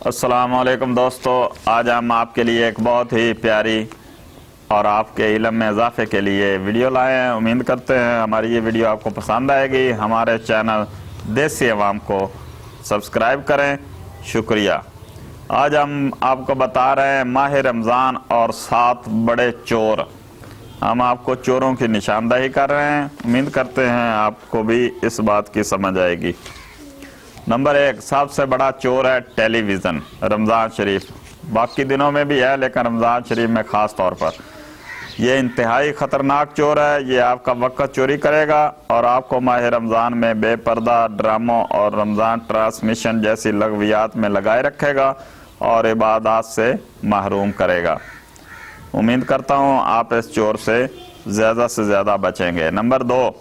السلام علیکم دوستو، آج ہم آپ کے لیے ایک بہت ہی پیاری اور آپ کے علم میں اضافے کے لیے ویڈیو لائے ہیں۔ امید کرتے ہیں ہماری یہ ویڈیو آپ کو پسند آئے گی۔ ہمارے چینل دیسی عوام کو سبسکرائب کریں، شکریہ۔ آج ہم آپ کو بتا رہے ہیں ماہ رمضان اور 7 بڑے چور۔ ہم آپ کو چوروں کی نشاندہی کر رہے ہیں، امید کرتے ہیں آپ کو بھی اس بات کی سمجھ آئے گی۔ نمبر 1، سب سے بڑا چور ہے ٹیلی ویژن۔ رمضان شریف باقی دنوں میں بھی ہے لیکن رمضان شریف میں خاص طور پر یہ انتہائی خطرناک چور ہے۔ یہ آپ کا وقت چوری کرے گا اور آپ کو ماہ رمضان میں بے پردہ ڈراموں اور رمضان ٹرانسمیشن جیسی لغویات میں لگائے رکھے گا اور عبادات سے محروم کرے گا۔ امید کرتا ہوں آپ اس چور سے زیادہ بچیں گے۔ نمبر 2،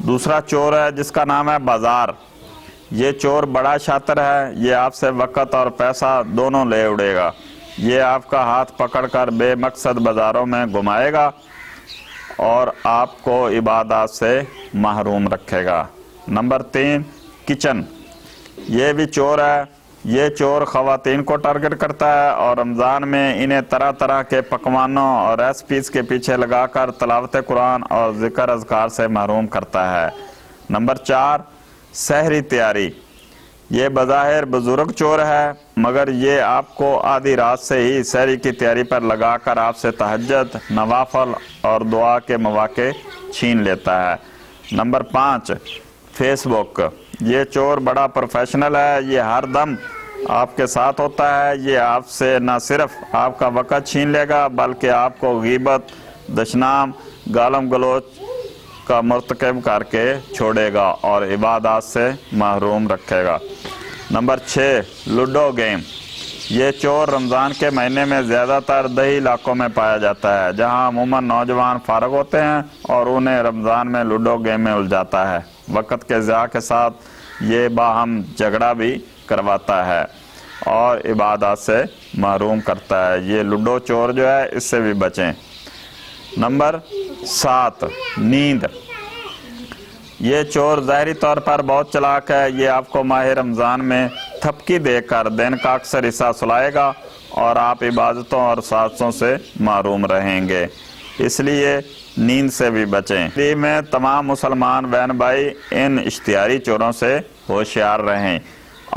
دوسرا چور ہے جس کا نام ہے بازار۔ یہ چور بڑا شاطر ہے، یہ آپ سے وقت اور پیسہ دونوں لے اڑے گا۔ یہ آپ کا ہاتھ پکڑ کر بے مقصد بازاروں میں گھمائے گا اور آپ کو عبادات سے محروم رکھے گا۔ Number 3، kitchen. یہ بھی چور ہے۔ یہ چور خواتین کو ٹارگٹ کرتا ہے اور رمضان میں انہیں طرح طرح کے پکوانوں اور ریسپیز کے پیچھے لگا کر تلاوت قرآن اور ذکر اذکار سے محروم کرتا ہے۔ نمبر 4، سحری تیاری۔ یہ بظاہر بزرگ چور ہے مگر یہ آپ کو آدھی رات سے ہی سحری کی تیاری پر لگا کر آپ سے تہجد، نوافل اور دعا کے مواقع چھین لیتا ہے۔ نمبر 5، فیس بک۔ یہ چور بڑا پروفیشنل ہے، یہ ہر دم آپ کے ساتھ ہوتا ہے۔ یہ آپ سے نہ صرف آپ کا وقت چھین لے گا بلکہ آپ کو غیبت، دشنام، گالم گلوچ کا مرتکب کر کے چھوڑے گا اور عبادات سے محروم رکھے گا۔ Number 6، ludo game. یہ چور رمضان کے مہینے میں زیادہ تر دیہی علاقوں میں پایا جاتا ہے جہاں عموماً نوجوان فارغ ہوتے ہیں اور انہیں رمضان میں لوڈو گیم میں الجھاتا ہے۔ وقت کے ضیاع کے ساتھ یہ باہم جھگڑا بھی کرواتا ہے اور عبادات سے محروم کرتا ہے۔ یہ لوڈو چور جو ہے اس سے بھی بچیں۔ نمبر 7، نیند۔ یہ چور ظاہری طور پر بہت چلاک ہے۔ یہ آپ کو ماہ رمضان میں تھپکی دے کر دن کا اکثر حصہ سلائے گا اور آپ عبادتوں اور سازشوں سے محروم رہیں گے، اس لیے نیند سے بھی بچیں۔ میں تمام مسلمان بہن بھائی ان اشتہاری چوروں سے ہوشیار رہیں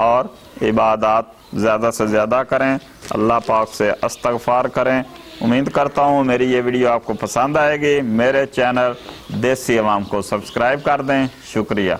اور عبادات زیادہ سے زیادہ کریں، اللہ پاک سے استغفار کریں۔ امید کرتا ہوں میری یہ ویڈیو آپ کو پسند آئے گی۔ میرے چینل دیسی عوام کو سبسکرائب کر دیں، شکریہ۔